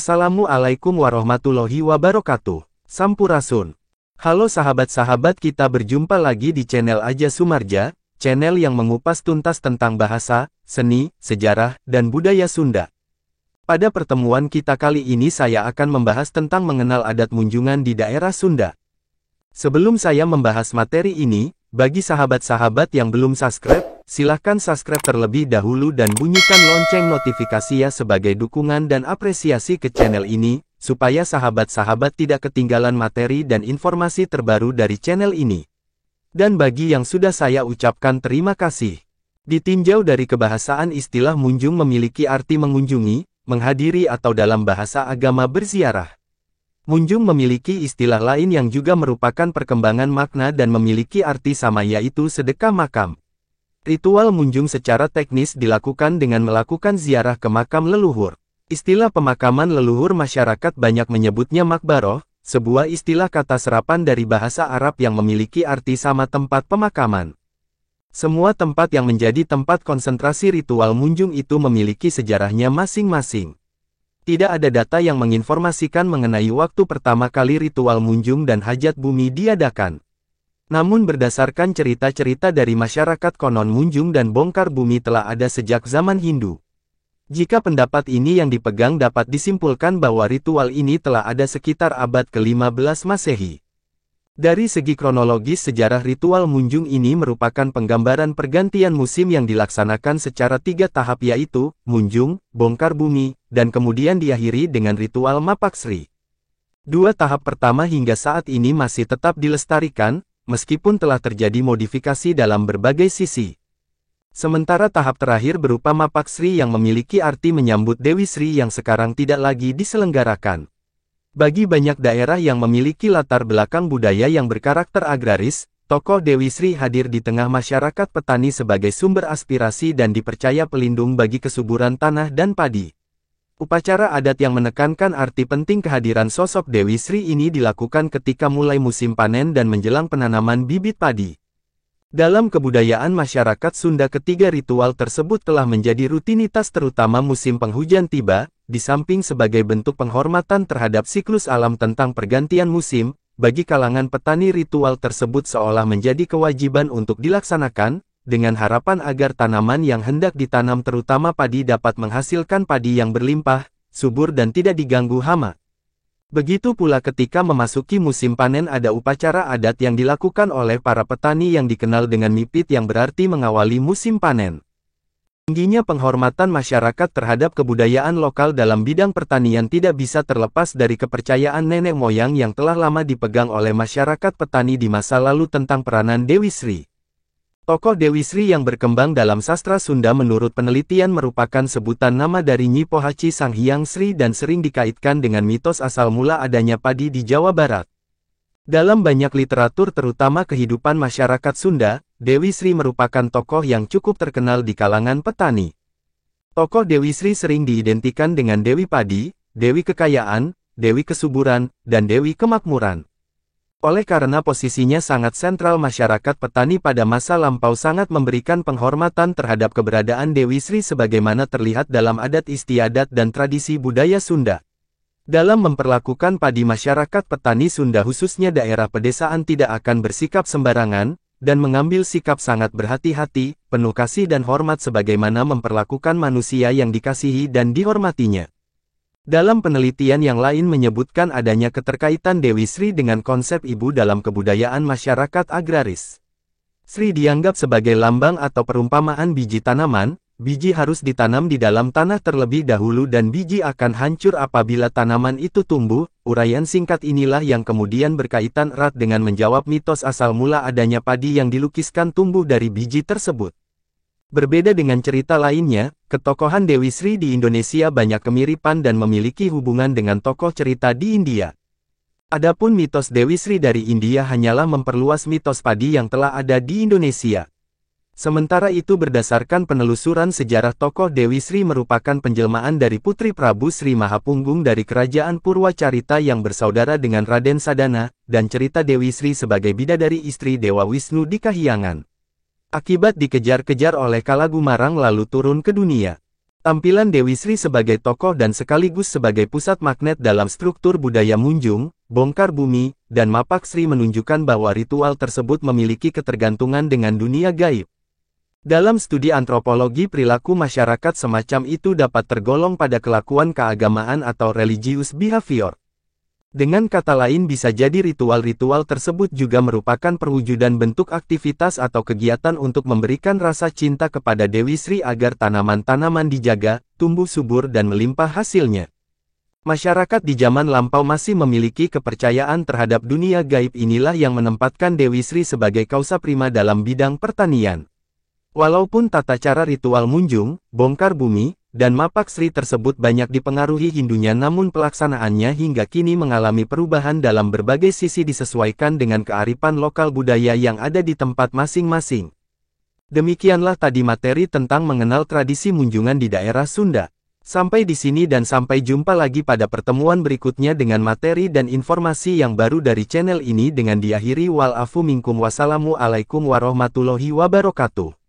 Assalamualaikum warahmatullahi wabarakatuh. Sampurasun. Halo sahabat-sahabat, kita berjumpa lagi di channel Aja Sumarja, channel yang mengupas tuntas tentang bahasa, seni, sejarah, dan budaya Sunda. Pada pertemuan kita kali ini saya akan membahas tentang mengenal adat Munjungan di daerah Sunda. Sebelum saya membahas materi ini, bagi sahabat-sahabat yang belum subscribe, silahkan subscribe terlebih dahulu dan bunyikan lonceng notifikasi ya sebagai dukungan dan apresiasi ke channel ini, supaya sahabat-sahabat tidak ketinggalan materi dan informasi terbaru dari channel ini. Dan bagi yang sudah saya ucapkan terima kasih. Ditinjau dari kebahasaan, istilah munjung memiliki arti mengunjungi, menghadiri atau dalam bahasa agama berziarah. Munjung memiliki istilah lain yang juga merupakan perkembangan makna dan memiliki arti sama, yaitu sedekah makam. Ritual munjung secara teknis dilakukan dengan melakukan ziarah ke makam leluhur. Istilah pemakaman leluhur masyarakat banyak menyebutnya makbaroh, sebuah istilah kata serapan dari bahasa Arab yang memiliki arti sama tempat pemakaman. Semua tempat yang menjadi tempat konsentrasi ritual munjung itu memiliki sejarahnya masing-masing. Tidak ada data yang menginformasikan mengenai waktu pertama kali ritual munjung dan hajat bumi diadakan. Namun berdasarkan cerita-cerita dari masyarakat, konon munjung dan bongkar bumi telah ada sejak zaman Hindu. Jika pendapat ini yang dipegang, dapat disimpulkan bahwa ritual ini telah ada sekitar abad ke-15 Masehi. Dari segi kronologis sejarah, ritual munjung ini merupakan penggambaran pergantian musim yang dilaksanakan secara 3 tahap, yaitu munjung, bongkar bumi, dan kemudian diakhiri dengan ritual mapaksri. 2 tahap pertama hingga saat ini masih tetap dilestarikan, meskipun telah terjadi modifikasi dalam berbagai sisi. Sementara tahap terakhir berupa mapaksri yang memiliki arti menyambut Dewi Sri yang sekarang tidak lagi diselenggarakan. Bagi banyak daerah yang memiliki latar belakang budaya yang berkarakter agraris, tokoh Dewi Sri hadir di tengah masyarakat petani sebagai sumber aspirasi dan dipercaya pelindung bagi kesuburan tanah dan padi. Upacara adat yang menekankan arti penting kehadiran sosok Dewi Sri ini dilakukan ketika mulai musim panen dan menjelang penanaman bibit padi. Dalam kebudayaan masyarakat Sunda, ketiga ritual tersebut telah menjadi rutinitas terutama musim penghujan tiba. Di samping sebagai bentuk penghormatan terhadap siklus alam tentang pergantian musim, bagi kalangan petani ritual tersebut seolah menjadi kewajiban untuk dilaksanakan, dengan harapan agar tanaman yang hendak ditanam terutama padi dapat menghasilkan padi yang berlimpah, subur dan tidak diganggu hama. Begitu pula ketika memasuki musim panen ada upacara adat yang dilakukan oleh para petani yang dikenal dengan mipit, yang berarti mengawali musim panen. Tingginya penghormatan masyarakat terhadap kebudayaan lokal dalam bidang pertanian tidak bisa terlepas dari kepercayaan nenek moyang yang telah lama dipegang oleh masyarakat petani di masa lalu tentang peranan Dewi Sri. Tokoh Dewi Sri yang berkembang dalam sastra Sunda menurut penelitian merupakan sebutan nama dari Nyi Pohaci Sang Hyang Sri dan sering dikaitkan dengan mitos asal mula adanya padi di Jawa Barat. Dalam banyak literatur terutama kehidupan masyarakat Sunda, Dewi Sri merupakan tokoh yang cukup terkenal di kalangan petani. Tokoh Dewi Sri sering diidentikan dengan Dewi Padi, Dewi Kekayaan, Dewi Kesuburan, dan Dewi Kemakmuran. Oleh karena posisinya sangat sentral, masyarakat petani pada masa lampau sangat memberikan penghormatan terhadap keberadaan Dewi Sri sebagaimana terlihat dalam adat istiadat dan tradisi budaya Sunda. Dalam memperlakukan padi, masyarakat petani Sunda khususnya daerah pedesaan tidak akan bersikap sembarangan, dan mengambil sikap sangat berhati-hati, penuh kasih dan hormat sebagaimana memperlakukan manusia yang dikasihi dan dihormatinya. Dalam penelitian yang lain menyebutkan adanya keterkaitan Dewi Sri dengan konsep ibu dalam kebudayaan masyarakat agraris. Sri dianggap sebagai lambang atau perumpamaan biji tanaman. Biji harus ditanam di dalam tanah terlebih dahulu dan biji akan hancur apabila tanaman itu tumbuh. Uraian singkat inilah yang kemudian berkaitan erat dengan menjawab mitos asal mula adanya padi yang dilukiskan tumbuh dari biji tersebut. Berbeda dengan cerita lainnya, ketokohan Dewi Sri di Indonesia banyak kemiripan dan memiliki hubungan dengan tokoh cerita di India. Adapun mitos Dewi Sri dari India hanyalah memperluas mitos padi yang telah ada di Indonesia. Sementara itu berdasarkan penelusuran sejarah, tokoh Dewi Sri merupakan penjelmaan dari Putri Prabu Sri Mahapunggung dari Kerajaan Purwacarita yang bersaudara dengan Raden Sadana, dan cerita Dewi Sri sebagai bidadari istri Dewa Wisnu di Kahyangan. Akibat dikejar-kejar oleh Kalagumarang lalu turun ke dunia. Tampilan Dewi Sri sebagai tokoh dan sekaligus sebagai pusat magnet dalam struktur budaya Munjung, Bongkar Bumi, dan Mapak Sri menunjukkan bahwa ritual tersebut memiliki ketergantungan dengan dunia gaib. Dalam studi antropologi perilaku masyarakat semacam itu dapat tergolong pada kelakuan keagamaan atau religious behavior. Dengan kata lain bisa jadi ritual-ritual tersebut juga merupakan perwujudan bentuk aktivitas atau kegiatan untuk memberikan rasa cinta kepada Dewi Sri agar tanaman-tanaman dijaga, tumbuh subur dan melimpah hasilnya. Masyarakat di zaman lampau masih memiliki kepercayaan terhadap dunia gaib, inilah yang menempatkan Dewi Sri sebagai kausa prima dalam bidang pertanian. Walaupun tata cara ritual Munjung, Bongkar Bumi, dan Mapak Sri tersebut banyak dipengaruhi Hindunya, namun pelaksanaannya hingga kini mengalami perubahan dalam berbagai sisi disesuaikan dengan kearifan lokal budaya yang ada di tempat masing-masing. Demikianlah tadi materi tentang mengenal tradisi Munjungan di daerah Sunda. Sampai di sini dan sampai jumpa lagi pada pertemuan berikutnya dengan materi dan informasi yang baru dari channel ini dengan diakhiri walafu minkum. Wassalamualaikum warahmatullahi wabarakatuh.